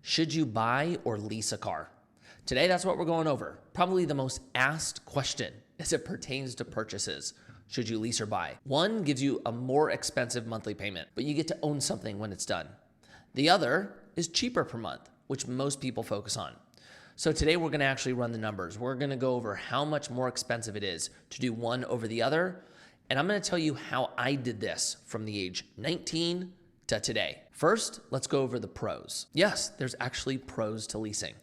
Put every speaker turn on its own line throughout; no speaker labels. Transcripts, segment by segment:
Should you buy or lease a car? Today, that's what we're going over. Probably the most asked question as it pertains to purchases. Should you lease or buy? One gives you a more expensive monthly payment, but you get to own something when it's done. The other is cheaper per month, which most people focus on. So today we're gonna actually run the numbers. We're gonna go over how much more expensive it is to do one over the other. And I'm gonna tell you how I did this from the age 19 to today. First, let's go over the pros. Yes, there's actually pros to leasing.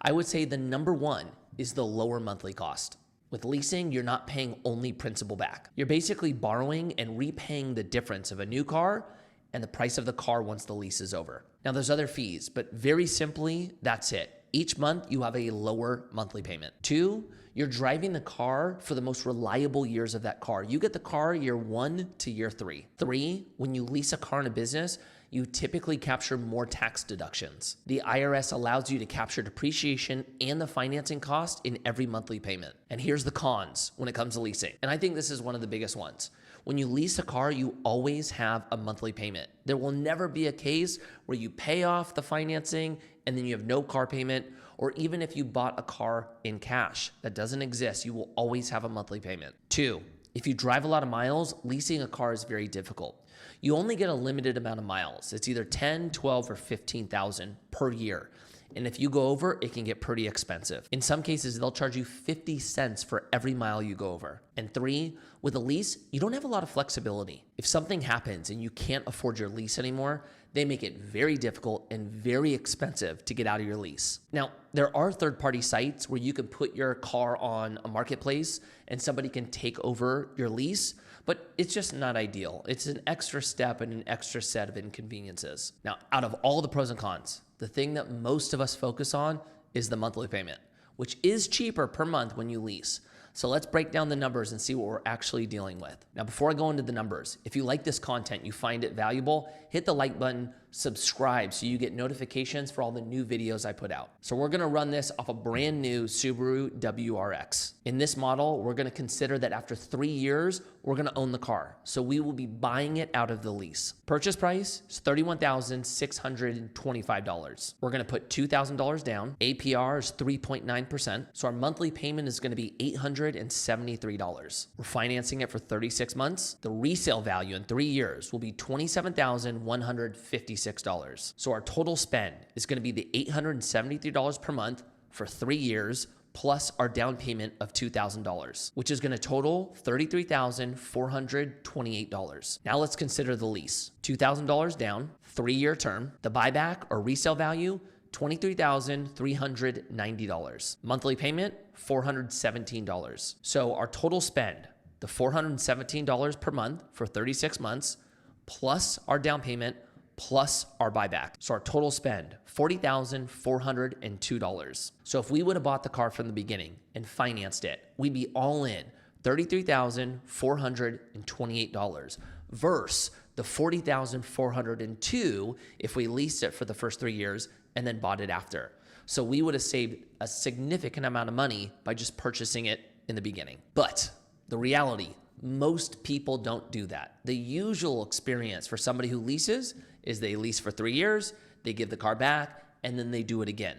I would say the number one is the lower monthly cost. With leasing, you're not paying only principal back. You're basically borrowing and repaying the difference of a new car and the price of the car once the lease is over. Now there's other fees, but very simply, that's it. Each month, you have a lower monthly payment. Two, you're driving the car for the most reliable years of that car. You get the car year 1 to year 3. Three, when you lease a car in a business, you typically capture more tax deductions. The IRS allows you to capture depreciation and the financing cost in every monthly payment. And here's the cons when it comes to leasing. And I think this is one of the biggest ones. When you lease a car, you always have a monthly payment. There will never be a case where you pay off the financing and then you have no car payment, or even if you bought a car in cash. That doesn't exist. You will always have a monthly payment. Two, if you drive a lot of miles, leasing a car is very difficult. You only get a limited amount of miles. It's either 10, 12, or 15,000 per year. And if you go over, it can get pretty expensive. In some cases, they'll charge you 50 cents for every mile you go over. And three, with a lease, you don't have a lot of flexibility. If something happens and you can't afford your lease anymore, they make it very difficult and very expensive to get out of your lease. Now, there are third-party sites where you can put your car on a marketplace and somebody can take over your lease, but it's just not ideal. It's an extra step and an extra set of inconveniences. Now, out of all the pros and cons, the thing that most of us focus on is the monthly payment, which is cheaper per month when you lease. So let's break down the numbers and see what we're actually dealing with. Now, before I go into the numbers, if you like this content, you find it valuable, hit the like button, subscribe so you get notifications for all the new videos I put out. So we're gonna run this off a brand new Subaru WRX. In this model, we're gonna consider that after 3 years, we're gonna own the car. So we will be buying it out of the lease. Purchase price is $31,625. We're gonna put $2,000 down. APR is 3.9%. So our monthly payment is gonna be $873. We're financing it for 36 months. The resale value in 3 years will be $27,156. So our total spend is going to be the $873 per month for 3 years, plus our down payment of $2,000, which is going to total $33,428. Now let's consider the lease. $2,000 down, 3-year term. The buyback or resale value, $23,390. Monthly payment, $417. So our total spend, the $417 per month for 36 months, plus our down payment, plus our buyback. So our total spend, $40,402. So if we would have bought the car from the beginning and financed it, we'd be all in $33,428 versus the $40,402 if we leased it for the first 3 years and then bought it after. So we would have saved a significant amount of money by just purchasing it in the beginning. But the reality, most people don't do that. The usual experience for somebody who leases is they lease for 3 years, they give the car back, and then they do it again.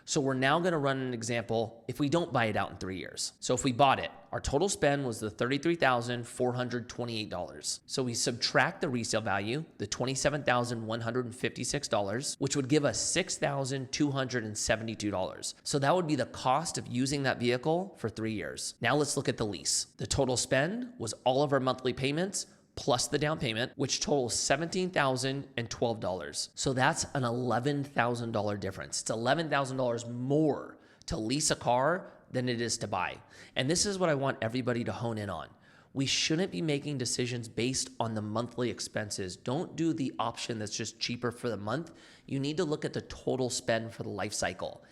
So we're now gonna run an example if we don't buy it out in 3 years. So if we bought it, our total spend was the $33,428. So we subtract the resale value, the $27,156, which would give us $6,272. So that would be the cost of using that vehicle for 3 years. Now let's look at the lease. The total spend was all of our monthly payments plus the down payment, which totals $17,012. So that's an $11,000 difference. It's $11,000 more to lease a car than it is to buy. And this is what I want everybody to hone in on. We shouldn't be making decisions based on the monthly expenses. Don't do the option that's just cheaper for the month. You need to look at the total spend for the life cycle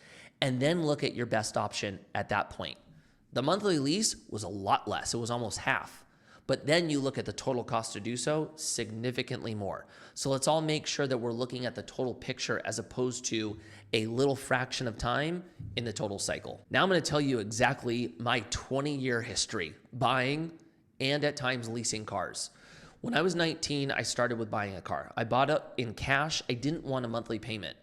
and then look at your best option at that point. The monthly lease was a lot less. It was almost half. But then you look at the total cost to do so, significantly more. So let's all make sure that we're looking at the total picture as opposed to a little fraction of time in the total cycle. Now I'm gonna tell you exactly my 20-year history buying and at times leasing cars. When I was 19, I started with buying a car. I bought it in cash. I didn't want a monthly payment.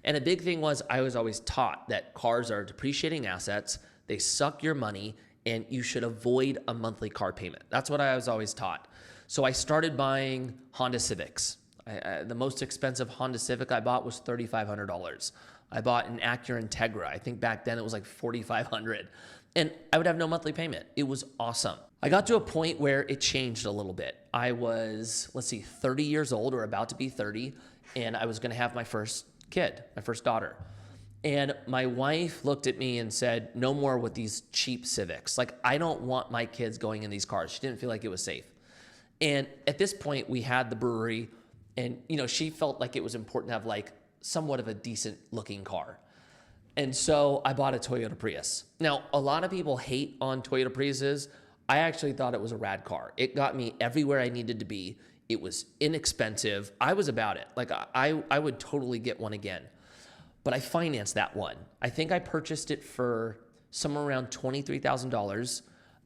And a big thing was I was always taught that cars are depreciating assets, they suck your money, and you should avoid a monthly car payment. That's what I was always taught. So I started buying Honda Civics. The most expensive Honda Civic I bought was $3,500. I bought an Acura Integra. I think back then it was like $4,500. And I would have no monthly payment. It was awesome. I got to a point where it changed a little bit. I was, 30 years old or about to be 30, and I was gonna have my first kid, my first daughter. And my wife looked at me and said, no more with these cheap Civics. Like, I don't want my kids going in these cars. She didn't feel like it was safe. And at this point, we had the brewery, and she felt like it was important to have like somewhat of a decent looking car. And so I bought a Toyota Prius. Now, a lot of people hate on Toyota Priuses. I actually thought it was a rad car. It got me everywhere I needed to be. It was inexpensive. I was about it. Like, I would totally get one again. But I financed that one. I think I purchased it for somewhere around $23,000.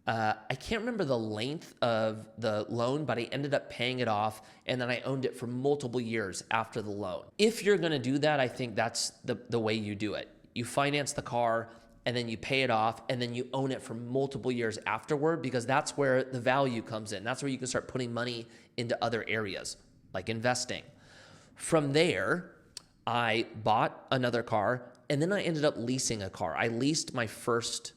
I can't remember the length of the loan, but I ended up paying it off, and then I owned it for multiple years after the loan. If you're gonna do that, I think that's the way you do it. You finance the car, and then you pay it off, and then you own it for multiple years afterward, because that's where the value comes in. That's where you can start putting money into other areas, like investing. From there, I bought another car, and then I ended up leasing a car. I leased my first,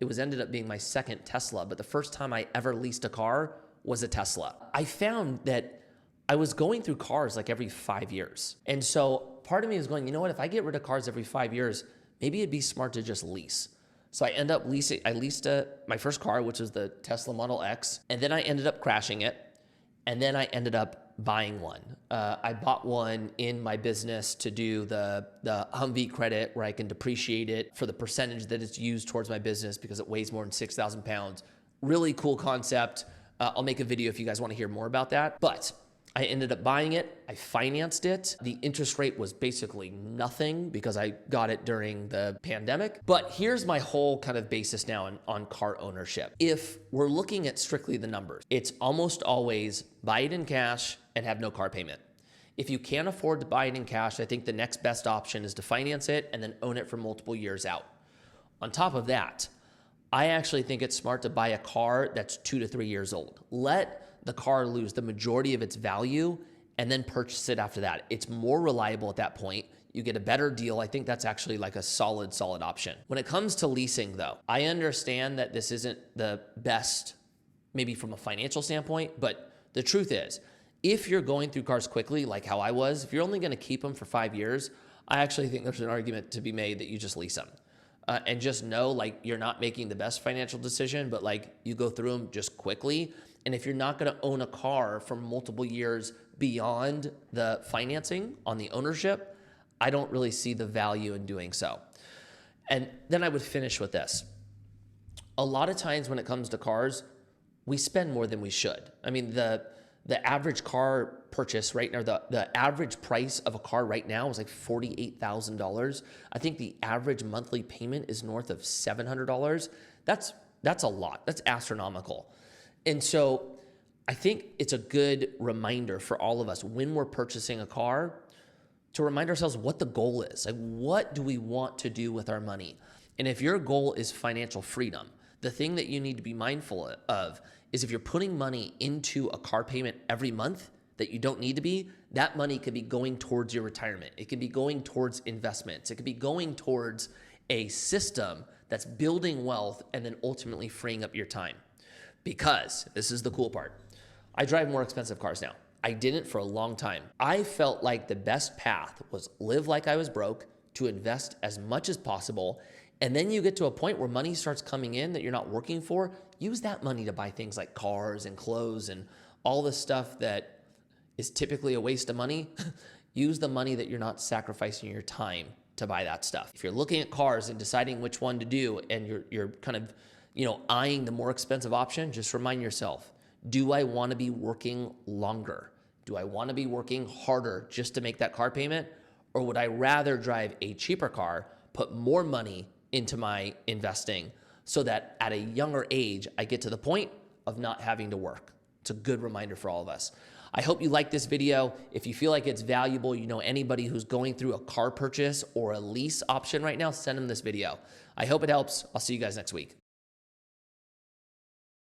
ended up being my second Tesla, but the first time I ever leased a car was a Tesla. I found that I was going through cars like every 5 years. And so part of me was going, you know what, if I get rid of cars every 5 years, maybe it'd be smart to just lease. So I leased my first car, which was the Tesla Model X, and then I ended up crashing it, and then I ended up buying one. I bought one in my business to do the Humvee credit, where I can depreciate it for the percentage that it's used towards my business because it weighs more than 6,000 pounds. Really cool concept. I'll make a video if you guys want to hear more about that. But I ended up buying it. I financed it. The interest rate was basically nothing because I got it during the pandemic. But here's my whole kind of basis now on car ownership. If we're looking at strictly the numbers, it's almost always buy it in cash and have no car payment. If you can't afford to buy it in cash, I think the next best option is to finance it and then own it for multiple years out. On top of that, I actually think it's smart to buy a car that's 2 to 3 years old. Let the car lose the majority of its value and then purchase it after that. It's more reliable at that point. You get a better deal. I think that's actually like a solid option. When it comes to leasing though, I understand that this isn't the best, maybe from a financial standpoint, but the truth is, if you're going through cars quickly, like how I was, if you're only gonna keep them for 5 years, I actually think there's an argument to be made that you just lease them. And just know, like, you're not making the best financial decision, but like, you go through them just quickly. And if you're not gonna own a car for multiple years beyond the financing on the ownership, I don't really see the value in doing so. And then I would finish with this. A lot of times when it comes to cars, we spend more than we should. I mean, the average car purchase right now, the average price of a car right now is like $48,000. I think the average monthly payment is north of $700. That's a lot. That's astronomical. And so I think it's a good reminder for all of us when we're purchasing a car to remind ourselves what the goal is. Like, what do we want to do with our money? And if your goal is financial freedom, the thing that you need to be mindful of is if you're putting money into a car payment every month that you don't need to be, that money could be going towards your retirement. It could be going towards investments. It could be going towards a system that's building wealth and then ultimately freeing up your time. Because, this is the cool part, I drive more expensive cars now. I didn't for a long time. I felt like the best path was live like I was broke, to invest as much as possible, and then you get to a point where money starts coming in that you're not working for. Use that money to buy things like cars and clothes and all the stuff that is typically a waste of money. Use the money that you're not sacrificing your time to buy that stuff. If you're looking at cars and deciding which one to do, and you're kind of eyeing the more expensive option, just remind yourself, do I want to be working longer? Do I want to be working harder just to make that car payment? Or would I rather drive a cheaper car, put more money into my investing so that at a younger age, I get to the point of not having to work? It's a good reminder for all of us. I hope you like this video. If you feel like it's valuable, you know anybody who's going through a car purchase or a lease option right now, send them this video. I hope it helps. I'll see you guys next week.